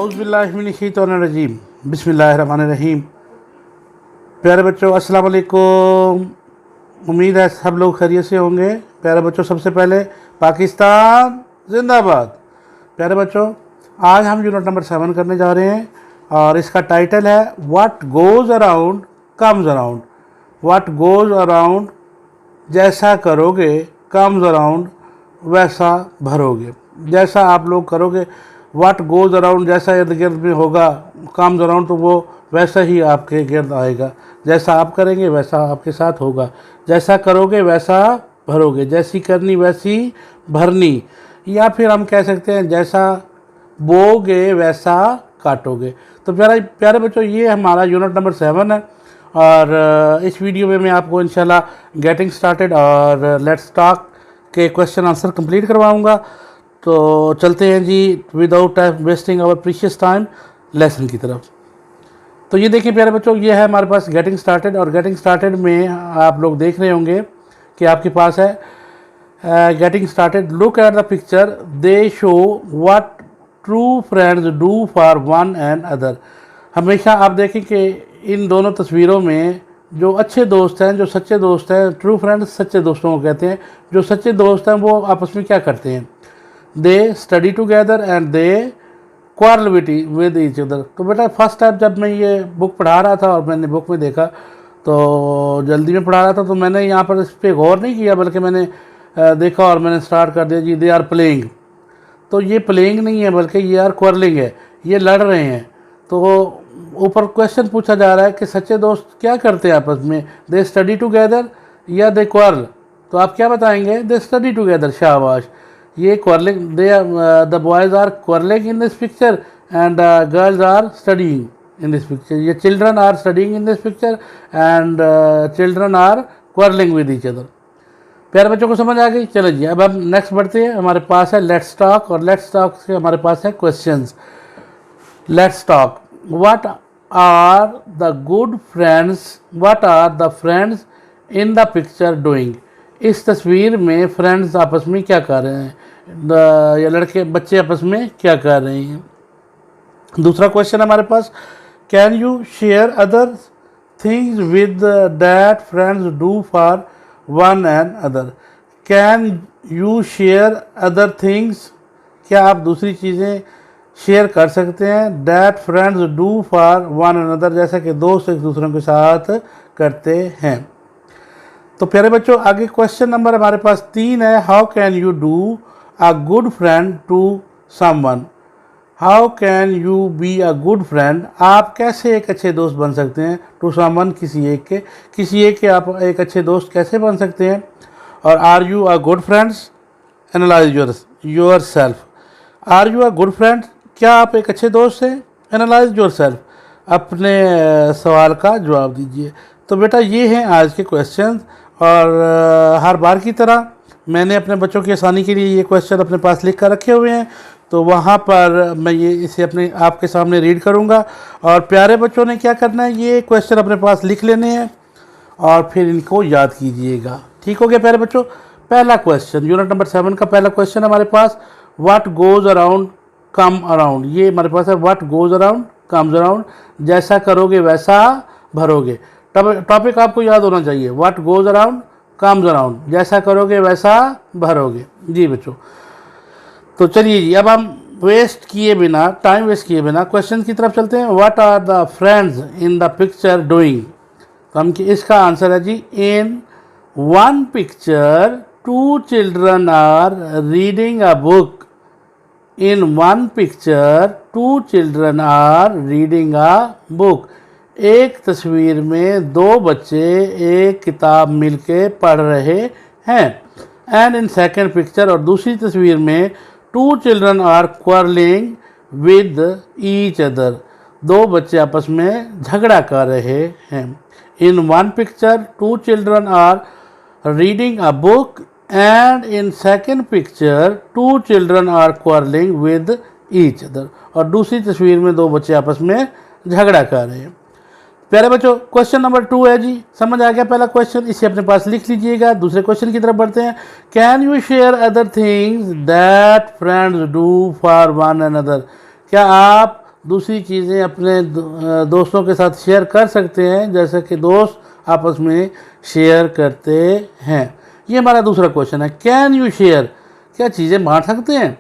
औज़ुबिल्लाहिमिनश्शैतानिर्रजीम बिस्मिल्लाहिर्रहमानिर्रहीम। प्यारे बच्चों अस्सलाम वालेकुम। उम्मीद है सब लोग खैरियत से होंगे। प्यारे बच्चों सबसे पहले पाकिस्तान जिंदाबाद। प्यारे बच्चों आज हम यूनिट नंबर 7 करने जा रहे हैं और इसका टाइटल है what goes around comes around. What goes around जैसा करोगे कम्स अराउंड वैसा भरोगे। जैसा आप लोग करोगे व्हाट गोज़ अराउंड जैसा इर्द गिर्द में होगा, कम्स अराउंड तो वो वैसा ही आपके गिर्द आएगा। जैसा आप करेंगे वैसा आपके साथ होगा। जैसा करोगे वैसा भरोगे। जैसी करनी वैसी भरनी, या फिर हम कह सकते हैं जैसा बोगे वैसा काटोगे। तो प्यारे बच्चों ये हमारा यूनिट नंबर 7 है और इस वीडियो में मैं आपको इंशाल्लाह गेटिंग स्टार्टेड और लेट्स टॉक के क्वेश्चन आंसर कंप्लीट करवाऊंगा। तो चलते हैं जी without wasting our precious time lesson की तरफ। तो ये देखिए प्यारे बच्चों ये है हमारे पास गेटिंग स्टार्टेड और गेटिंग स्टार्टेड में आप लोग देख रहे होंगे कि आपके पास है getting started. Look at the picture, they show what true friends do for one and other. हमेशा आप देखें कि इन दोनों तस्वीरों में जो अच्छे दोस्त हैं, जो सच्चे दोस्त हैं, ट्रू फ्रेंड्स सच्चे दोस्तों को कहते हैं। जो सच्चे दोस्त हैं वो आपस में क्या करते हैं? दे study together and they quarrel with each other. तो बेटा फर्स्ट टाइम जब मैं ये बुक पढ़ा रहा था और मैंने बुक में देखा तो जल्दी में पढ़ा रहा था तो मैंने यहाँ पर इस पर गौर नहीं किया, बल्कि मैंने देखा और मैंने स्टार्ट कर दिया जी दे आर प्लेइंग। तो ये प्लेइंग नहीं है बल्कि ये आर क्वारलिंग है, ये लड़ रहे हैं। तो ऊपर क्वेश्चन पूछा जा रहा है कि सच्चे दोस्त क्या करते हैं आपस में? दे स्टडी टुगेदर या दे क्वारल? तो आप क्या बताएंगे? They study together. शाबाश। ये quarrelling, they the boys are quarrelling in this picture and girls are studying in this picture. ये children are studying in this picture and children are quarrelling with each other. प्यारे बच्चों को समझ आ गई? चलो जी अब हम नेक्स्ट बढ़ते हैं। हमारे पास है लेट्स टॉक और लेट्स टॉक से हमारे पास है questions. Let's talk. What are the good friends, what are the friends in the picture doing? इस तस्वीर में फ्रेंड्स आपस में क्या कर रहे हैं, या लड़के बच्चे आपस में क्या कर रहे हैं? दूसरा क्वेश्चन हमारे पास, can you share other things with that friends do for one and other? Can you share other things, क्या आप दूसरी चीज़ें शेयर कर सकते हैं? That friends do for one and other, जैसा कि दोस्त एक दूसरों के साथ करते हैं। तो प्यारे बच्चों आगे क्वेश्चन नंबर हमारे पास 3 है। How can you do a good friend to someone? How can you be a good friend? आप कैसे एक अच्छे दोस्त बन सकते हैं? टू समवन, किसी एक के आप एक अच्छे दोस्त कैसे बन सकते हैं? और are you a good friends? Analyse yourself. Are you a good friend, क्या आप एक अच्छे दोस्त हैं? एनालाइज योर सेल्फ, अपने सवाल का जवाब दीजिए। तो बेटा ये हैं आज के क्वेश्चन और हर बार की तरह मैंने अपने बच्चों की आसानी के लिए ये क्वेश्चन अपने पास लिख कर रखे हुए हैं। तो वहाँ पर मैं ये इसे अपने आपके सामने रीड करूँगा और प्यारे बच्चों ने क्या करना है, ये क्वेश्चन अपने पास लिख लेने हैं और फिर इनको याद कीजिएगा। ठीक हो गया प्यारे बच्चों? पहला क्वेश्चन यूनिट नंबर 7 का पहला क्वेश्चन हमारे पास, what goes around come around. ये हमारे पास है what goes around comes around. जैसा करोगे वैसा भरोगे। टॉपिक आपको याद होना चाहिए, what goes around comes around, जैसा करोगे वैसा भरोगे। जी बच्चों तो चलिए जी अब हम टाइम वेस्ट किए बिना क्वेश्चन की तरफ चलते हैं। What are the friends in the picture doing? तो हम इसका आंसर है जी in one picture two children are reading a book. In one picture, two children are reading a book. एक तस्वीर में दो बच्चे एक किताब मिलके पढ़ रहे हैं। And in second picture, और दूसरी तस्वीर में two children are quarreling with each other. दो बच्चे आपस में झगड़ा कर रहे हैं। In one picture, two children are reading a book. And in second picture, two children are quarreling with each other. और दूसरी तस्वीर में दो बच्चे आपस में झगड़ा कर रहे हैं। प्यारे बच्चों क्वेश्चन नंबर 2 है जी, समझ आ गया पहला क्वेश्चन? इसे अपने पास लिख लीजिएगा। दूसरे क्वेश्चन की तरफ बढ़ते हैं। Can you share other things that friends do for one and other? क्या आप दूसरी चीज़ें अपने दोस्तों के साथ शेयर कर सकते हैं, जैसे कि दोस्त आपस में शेयर करते हैं। ये हमारा दूसरा क्वेश्चन है, कैन यू शेयर, क्या चीज़ें बांट सकते हैं।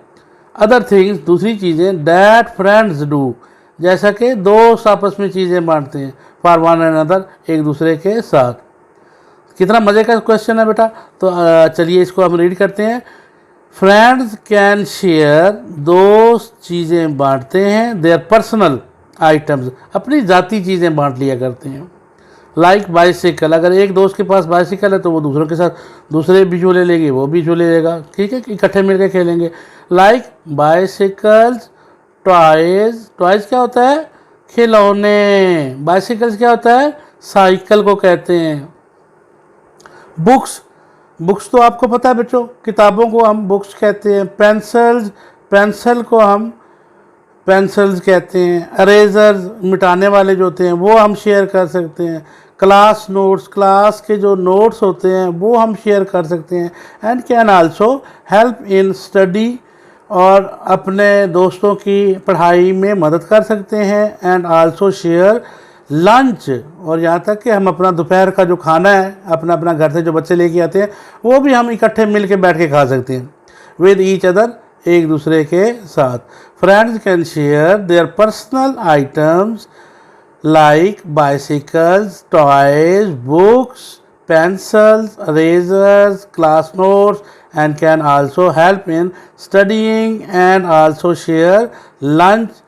अदर थिंग्स, दूसरी चीज़ें, दैट फ्रेंड्स डू, जैसा कि दोस्त आपस में चीज़ें बांटते हैं, फॉर वन एंड अदर, एक दूसरे के साथ। कितना मज़े का क्वेश्चन है बेटा। तो चलिए इसको हम रीड करते हैं। फ्रेंड्स कैन शेयर, दोस्त चीज़ें बांटते हैं, देयर पर्सनल आइटम्स, अपनी ज़ाती चीज़ें बांट लिया करते हैं। लाइक बाइसिकल, अगर एक दोस्त के पास बाइसिकल है तो वो दूसरों के साथ, दूसरे भी झूले लेंगे, वो भी झूले लेगा, ठीक है, इकट्ठे मिलकर खेलेंगे। लाइक बाइसिकल्स, टॉयज़, टॉयज़ क्या होता है, खिलौने, बाइसिकल्स क्या होता है, साइकिल को कहते हैं। बुक्स, बुक्स तो आपको पता है बच्चों, किताबों को हम बुक्स कहते हैं। पेंसिल्स, पेंसिल को हम पेंसिल्स कहते हैं। अरेजर्स, मिटाने वाले जो होते हैं वो हम शेयर कर सकते हैं। क्लास नोट्स, क्लास के जो नोट्स होते हैं वो हम शेयर कर सकते हैं। And can also help in study, और अपने दोस्तों की पढ़ाई में मदद कर सकते हैं। एंड आल्सो शेयर लंच, और यहाँ तक कि हम अपना दोपहर का जो खाना है अपना अपना घर से जो बच्चे लेके आते हैं वो भी हम इकट्ठे मिल के बैठ के खा सकते हैं, विद ईच अदर, एक दूसरे के साथ। Friends can share their personal items like bicycles, toys, books, pencils, erasers, class notes, and can also help in studying and also share lunch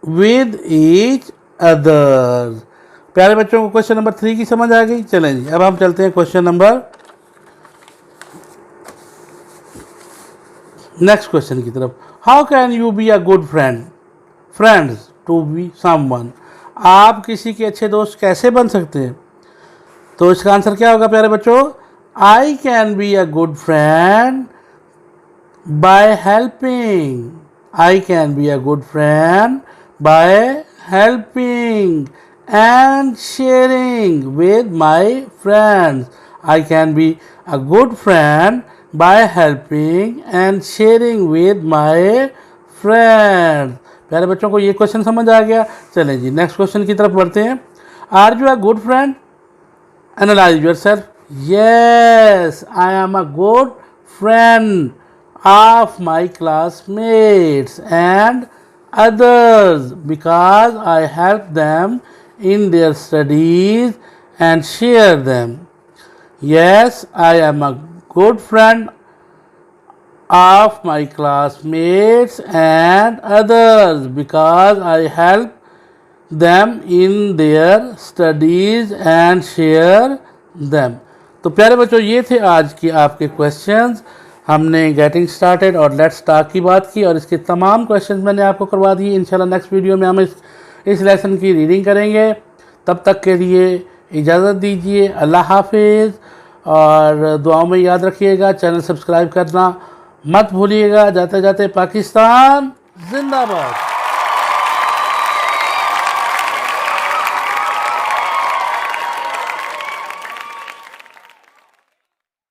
with each other। प्यारे बच्चों को क्वेश्चन नंबर 3 की समझ आ गई। चलें जी, अब हम चलते हैं क्वेश्चन नंबर नेक्स्ट क्वेश्चन की तरफ। How can you be a good friend, friends to be someone, आप किसी के अच्छे दोस्त कैसे बन सकते हैं। तो इसका आंसर क्या होगा प्यारे बच्चों, I can be a good friend by helping, I can be a good friend by helping and sharing with my friends, I can be a good friend by helping and sharing with my friends. प्यारे बच्चों को ये question समझ आ गया। चलें जी next question की तरफ बढ़ते हैं। Are you a good friend, analyze yourself। Yes, I am a good friend of my classmates and others because I help them in their studies and share them। Yes, I am a good friend of my classmates and others because I help them in their studies and share them। तो प्यारे बच्चों ये थे आज की आपके questions. हमने getting started और लेट्स टॉक की बात की और इसके तमाम क्वेश्चंस मैंने आपको करवा दिए। इंशाल्लाह नेक्स्ट वीडियो में हम इस लेसन की रीडिंग करेंगे। तब तक के लिए इजाज़त दीजिए। अल्लाह हाफिज़, और दुआओं में याद रखिएगा, चैनल सब्सक्राइब करना मत भूलिएगा। जाते जाते पाकिस्तान जिंदाबाद।